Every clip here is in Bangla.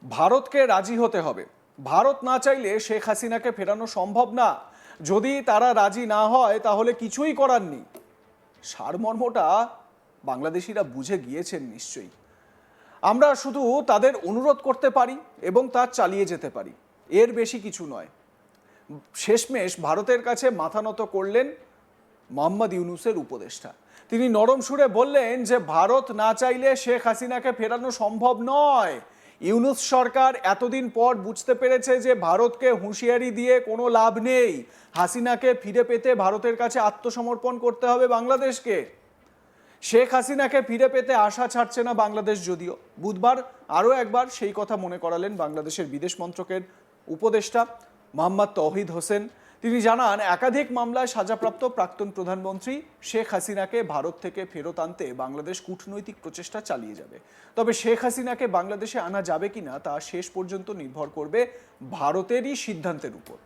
ভারতকে রাজি হতে হবে। ভারত না চাইলে শেখ হাসিনাকে ফেরানো সম্ভব না। যদি তারা রাজি না হয় তাহলে কিছুই করার নেই। সারমর্মটা বাংলাদেশিরা বুঝে গিয়েছেন নিশ্চয়ই। আমরা শুধু তাদের অনুরোধ করতে পারি এবং তা চালিয়ে যেতে পারি, এর বেশি কিছু নয়। শেষমেশ ভারতের কাছে মাথা নত করলেন মোহাম্মদ ইউনূসের উপদেষ্টা। তিনি নরম সুরে বললেন যে ভারত না চাইলে শেখ হাসিনাকে ফেরানো সম্ভব নয়। ইউনূস সরকার এতদিন পর বুঝতে পেরেছে যে ভারতকে হুঁশিয়ারি দিয়ে কোনো লাভ নেই। হাসিনাকে ফিরে পেতে ভারতের কাছে আত্মসমর্পণ করতে হবে বাংলাদেশকে। শেখ হাসিনাকে ফিরে পেতে আশা ছাড়ছে না বাংলাদেশ। যদিও বুধবার আরও একবার সেই কথা মনে করালেন বাংলাদেশের বিদেশ মন্ত্রকের উপদেষ্টা মোহাম্মদ তৌহিদ হোসেন। তিনি জানান, একাধিক মামলায় সাজাপ্রাপ্ত প্রাক্তন প্রধানমন্ত্রী শেখ হাসিনাকে ভারত থেকে ফেরত আনতে বাংলাদেশ কূটনৈতিক প্রচেষ্টা চালিয়ে যাবে। তবে শেখ হাসিনাকে বাংলাদেশে আনা যাবে কিনা তা শেষ পর্যন্ত নির্ভর করবে ভারতেরই সিদ্ধান্তের উপর।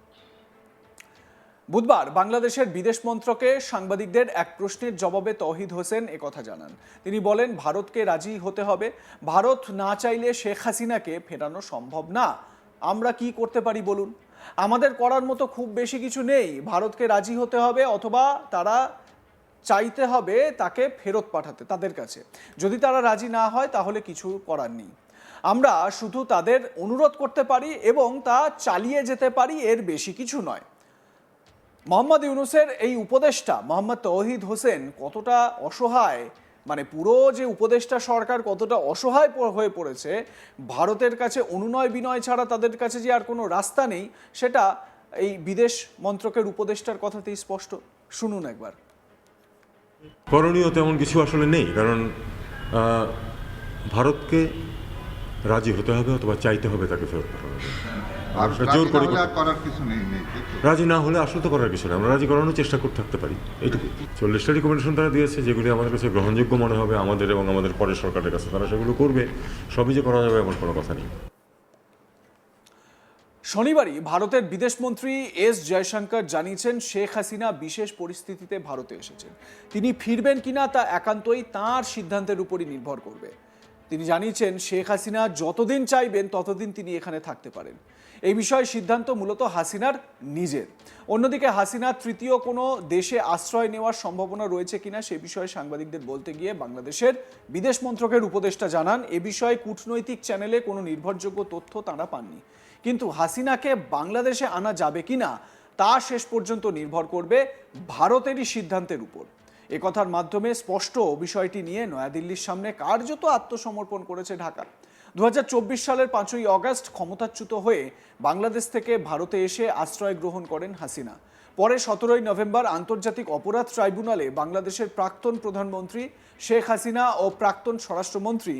বুধবার বাংলাদেশের বিদেশ মন্ত্রকে সাংবাদিকদের এক প্রশ্নের জবাবে তৌহিদ হোসেন একথা জানান। তিনি বলেন, ভারতকে রাজি হতে হবে। ভারত না চাইলে শেখ হাসিনাকে ফেরানো সম্ভব না। আমরা কি করতে পারি বলুন? আমাদের করার মতো খুব বেশি কিছু নেই। ভারতকে রাজি হতে হবে অথবা তারা চাইতে হবে তাকে ফেরত পাঠাতে তাদের কাছে। যদি তারা রাজি না হয় তাহলে কিছু করার নেই। আমরা শুধু তাদের অনুরোধ করতে পারি এবং তা চালিয়ে যেতে পারি, এর বেশি কিছু নয়। মোহাম্মদ ইউনূসের এই উপদেষ্টা মোহাম্মদ তৌহিদ হোসেন কতটা অসহায়, মানে পুরো যে উপদেষ্টা সরকার কতটা অসহায় হয়ে পড়েছে, ভারতের কাছে অনুনয় বিনয় ছাড়া তাদের কাছে যে আর কোনো রাস্তা নেই, সেটা এই বিদেশ মন্ত্রকের উপদেষ্টার কথাতেই স্পষ্ট। শুনুন একবার। করণীয় তেমন কিছু আসলে নেই, কারণ ভারতকে রাজি হতে হবে অথবা চাইতে হবে তাকে ফেরত পাঠানো। জোর করে করার কিছু নেই। রাজি না হলে আসলে তো করার কিছু নেই। আমরা রাজি করানোর চেষ্টা করতে থাকতে পারি, এইটুকু। 40টা রিকমেন্ডেশন তারা দিয়েছে, যেগুলি আমাদের কাছে গ্রহণযোগ্য মনে হবে আমাদের এবং আমাদের পরের সরকারের কাছে, তারা সেগুলো করবে। সবই যে করা যাবে এমন কোনো কথা নেই। শনিবারই ভারতের বিদেশমন্ত্রী এস জয়শঙ্কর জানিয়েছেন, শেখ হাসিনা বিশেষ পরিস্থিতিতে ভারতে এসেছেন। তিনি ফিরবেন কিনা তা একান্তই তাঁর সিদ্ধান্তের উপরই নির্ভর করবে। তিনি জানিয়েছেন, শেখ হাসিনা যতদিন চাইবেন ততদিন তিনি এখানে থাকতে পারেন। এই বিষয়ে সিদ্ধান্ত মূলত হাসিনার নিজের। অন্যদিকে হাসিনা তৃতীয় কোনো দেশে আশ্রয় নেওয়ার সম্ভাবনা রয়েছে কিনা সে বিষয়ে সাংবাদিকদের বলতে গিয়ে বাংলাদেশের বিদেশ মন্ত্রকের উপদেষ্টা জানান, এ বিষয়ে কূটনৈতিক চ্যানেলে কোনো নির্ভরযোগ্য তথ্য তাঁরা পাননি। কিন্তু হাসিনাকে বাংলাদেশে আনা যাবে কিনা তা শেষ পর্যন্ত নির্ভর করবে ভারতেরই সিদ্ধান্তের উপর। একথার মাধ্যমে স্পষ্ট বিষয়টি নিয়ে নয়াদিল্লির সামনে কার্যত আত্মসমর্পণ করেছে ঢাকা। 2024 সালের 5ই অগস্ট ক্ষমতাচ্যুত হয়ে বাংলাদেশ থেকে ভারতে এসে আশ্রয় গ্রহণ করেন হাসিনা। পরে 17ই নভেম্বর আন্তর্জাতিক অপরাধ ট্রাইব্যুনালে বাংলাদেশের প্রাক্তন প্রধানমন্ত্রী শেখ হাসিনা ও প্রাক্তন স্বরাষ্ট্রমন্ত্রী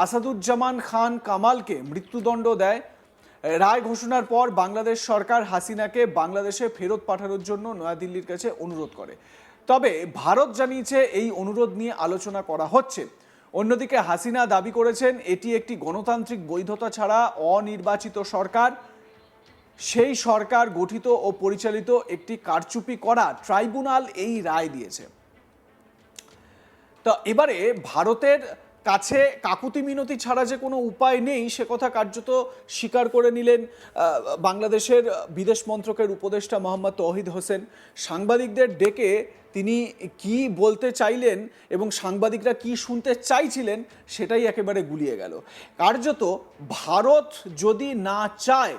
আসাদুজ্জামান খান কামালকে মৃত্যুদণ্ড দেয়। রায় ঘোষণার পর বাংলাদেশ সরকার হাসিনাকে বাংলাদেশে ফেরত পাঠানোর জন্য নয়াদিল্লির কাছে অনুরোধ করে। তবে ভারত জানিয়েছে এই অনুরোধ নিয়ে আলোচনা করা হচ্ছে। অন্যদিকে হাসিনা দাবি করেছেন, এটি একটি গণতান্ত্রিক বৈধতা ছাড়া অনির্বাচিত সরকার। সেই সরকার গঠিত ও পরিচালিত একটি কারচুপি করা ট্রাইব্যুনাল এই রায় দিয়েছে। তো এবারে ভারতের কাছে কাকুতি মিনতি ছাড়া যে কোনো উপায় নেই সে কথা কার্যত স্বীকার করে নিলেন বাংলাদেশের বিদেশ মন্ত্রকের উপদেষ্টা মোহাম্মদ তৌহিদ হোসেন। সাংবাদিকদের ডেকে তিনি কি বলতে চাইলেন এবং সাংবাদিকরা কি শুনতে চাইছিলেন সেটাই একেবারে গুলিয়ে গেল। কার্যত ভারত যদি না চায়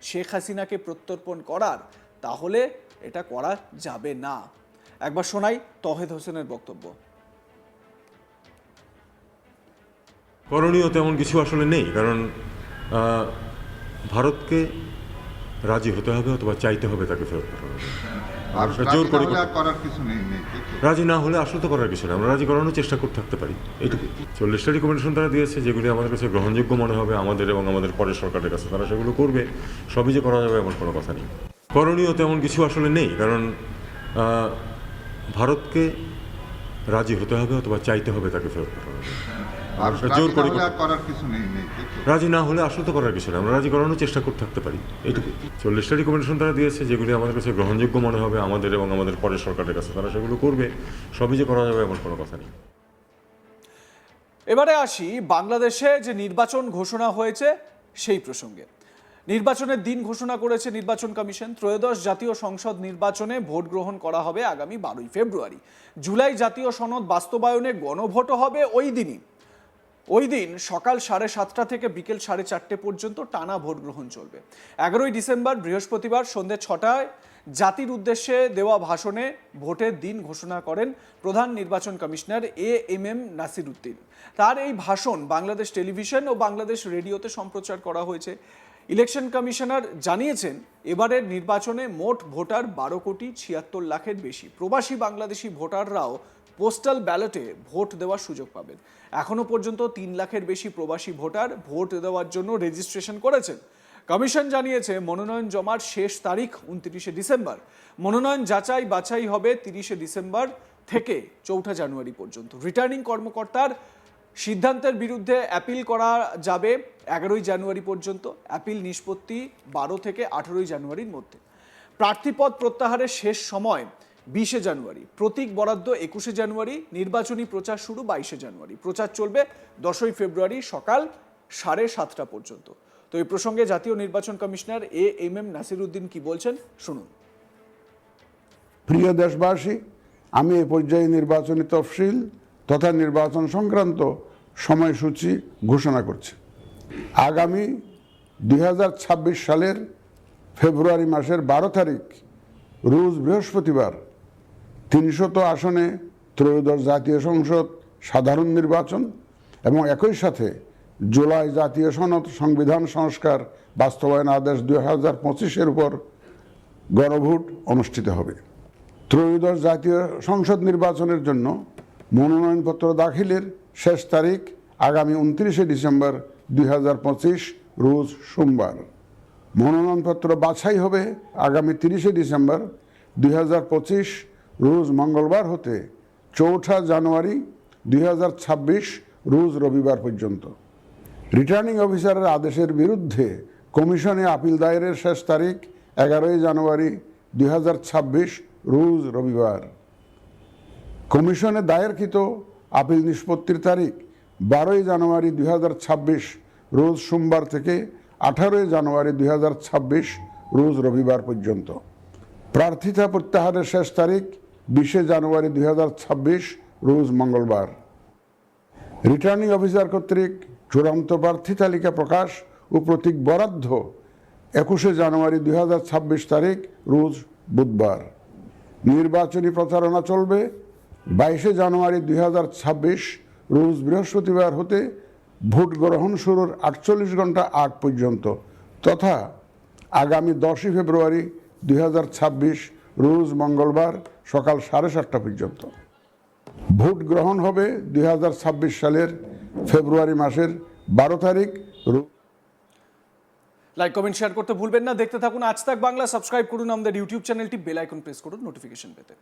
শেখ হাসিনাকে প্রত্যর্পণ করার, তাহলে এটা করা যাবে না। একবার শোনাই তৌহিদ হোসেনের বক্তব্য। করণীয় তেমন কিছু আসলে নেই, কারণ ভারতকে রাজি হতে হবে অথবা চাইতে হবে তাকে ফেরত পাঠানো। জোর করে করার কিছু নেই। রাজি না হলে আসলে তো করার কিছু নেই। আমরা রাজি করানোর চেষ্টা করতে থাকতে পারি, এইটুকু। 40টা রিকমেন্ডেশন তারা দিয়েছে, যেগুলি আমাদের কাছে গ্রহণযোগ্য মনে হবে আমাদের এবং আমাদের পরের সরকারের কাছে, তারা সেগুলো করবে। সবই যে করা যাবে এমন কোনো কথা নেই। করণীয় তেমন কিছু আসলে নেই, কারণ ভারতকে রাজি হতে হবে অথবা চাইতে হবে তাকে ফেরত পাঠানো। জোর করে করার কিছু নেই। রাজি না হলে আসলে তো করার কিছু নেই। আমরা রাজি করানোর চেষ্টা করতে থাকতে পারি, এইটুকু। 40টা রিকমেন্ডেশন তারা দিয়েছে, যেগুলি আমাদের কাছে গ্রহণযোগ্য মনে হবে আমাদের এবং আমাদের পরের সরকারের কাছে, তারা সেগুলো করবে। সবই যে করা যাবে এমন কোনো কথা নেই। এবারে আসি, বাংলাদেশে যে নির্বাচন ঘোষণা হয়েছে সেই প্রসঙ্গে নির্বাচনের দিন ঘোষণা করেছে নির্বাচন কমিশন। ত্রয়োদশ জাতীয় সংসদ নির্বাচনে ভোট গ্রহণ করা হবে আগামী 12ই ফেব্রুয়ারি। জুলাই জাতীয় সনদ বাস্তবায়নে গণভোটও হবে ওই দিনই। ওই দিন সকাল 7:30 থেকে বিকেল 4:30 পর্যন্ত টানা ভোট গ্রহণ চলবে। 11ই ডিসেম্বর বৃহস্পতিবার সন্ধ্যে 6টায় জাতির উদ্দেশ্যে দেওয়া ভাষণে ভোটের দিন ঘোষণা করেন প্রধান নির্বাচন কমিশনার এএমএম নাসিরউদ্দিন। তার এই ভাষণ বাংলাদেশ টেলিভিশন ও বাংলাদেশ রেডিওতে সম্প্রচার করা হয়েছে। ইলেকশন কমিশনার জানিয়েছেন, এবারের নির্বাচনে মোট ভোটার 12,76,00,000-এর বেশি। প্রবাসী বাংলাদেশি ভোটাররাও পোস্টাল ব্যালটে ভোট দেওয়ার সুযোগ পাবেন। এখনো পর্যন্ত 3 লাখের বেশি প্রবাসী ভোটার ভোট দেওয়ার জন্য রেজিস্ট্রেশন করেছেন। কমিশন জানিয়েছে, মনোনয়ন জমার শেষ তারিখ 29শে ডিসেম্বর। মনোনয়ন যাচাই বাছাই হবে 30শে ডিসেম্বর থেকে 4 জানুয়ারি পর্যন্ত। রিটার্নিং কর্মকর্তার সিদ্ধান্তের বিরুদ্ধে অ্যাপিল করা যাবে 11ই জানুয়ারি পর্যন্ত। অ্যাপিল নিষ্পত্তি 12 থেকে 18ই জানুয়ারির মধ্যে। প্রার্থীপদ প্রত্যাহারের শেষ সময় 20শে জানুয়ারি। প্রতীক বরাদ্দ 21শে জানুয়ারি। নির্বাচনী প্রচার শুরু 22শে জানুয়ারি। প্রচার চলবে 10ই ফেব্রুয়ারি সকাল 7:30 পর্যন্ত। তো এই প্রসঙ্গে জাতীয় নির্বাচন কমিশনার এএমএম নাসিরউদ্দিন কি বলছেন শুনুন। প্রিয় দেশবাসী, আমি এই পর্যায়ে নির্বাচনী তফসিল তথা নির্বাচন সংক্রান্ত সময়সূচি ঘোষণা করছি। আগামী 2026 সালের ফেব্রুয়ারি মাসের 12 তারিখ রোজ বৃহস্পতিবার 300 আসনে ত্রয়োদশ জাতীয় সংসদ সাধারণ নির্বাচন এবং একই সাথে জুলাই জাতীয় সনদ সংবিধান সংস্কার বাস্তবায়ন আদেশ 2025-এর উপর গণভোট অনুষ্ঠিত হবে। ত্রয়োদশ জাতীয় সংসদ নির্বাচনের জন্য মনোনয়নপত্র দাখিলের শেষ তারিখ আগামী 29শে ডিসেম্বর 2025 রোজ সোমবার। মনোনয়নপত্র বাছাই হবে আগামী 30শে ডিসেম্বর 2025 রোজ মঙ্গলবার হতে 4 জানুয়ারি 2026 রোজ রবিবার পর্যন্ত। রিটার্নিং অফিসারের আদেশের বিরুদ্ধে কমিশনে আপিল দায়েরের শেষ তারিখ 11ই জানুয়ারি 2026 রোজ রবিবার। কমিশনে দায়েরকৃত আপিল নিষ্পত্তির তারিখ 12ই জানুয়ারি 2026 রোজ সোমবার থেকে 18ই জানুয়ারি 2026 রোজ রবিবার পর্যন্ত। প্রার্থিতা প্রত্যাহারের শেষ তারিখ 20শে জানুয়ারি 2026 রোজ মঙ্গলবার। রিটার্নিং অফিসার কর্তৃক চূড়ান্ত প্রার্থী তালিকা প্রকাশ ও প্রতীক বরাদ্দ 21শে জানুয়ারি 2026 তারিখ রোজ বুধবার। নির্বাচনী প্রচারণা চলবে 22শে জানুয়ারি 2026 রোজ বৃহস্পতিবার হতে ভোট গ্রহণ শুরুর 48 ঘন্টা আগ পর্যন্ত তথা আগামী 10ই ফেব্রুয়ারি 2026 রোজ মঙ্গলবার সকাল 7:30 পর্যন্ত। ভোট গ্রহণ হবে 2026 সালের ফেব্রুয়ারি মাসের 12 তারিখ। লাইক কমেন্ট শেয়ার করতে ভুলবেন না। দেখতে থাকুন আজ তাক বাংলা। সাবস্ক্রাইব করুন আমাদের ইউটিউব চ্যানেলটি, বেল আইকন প্রেস করুন নোটিফিকেশন পেতে।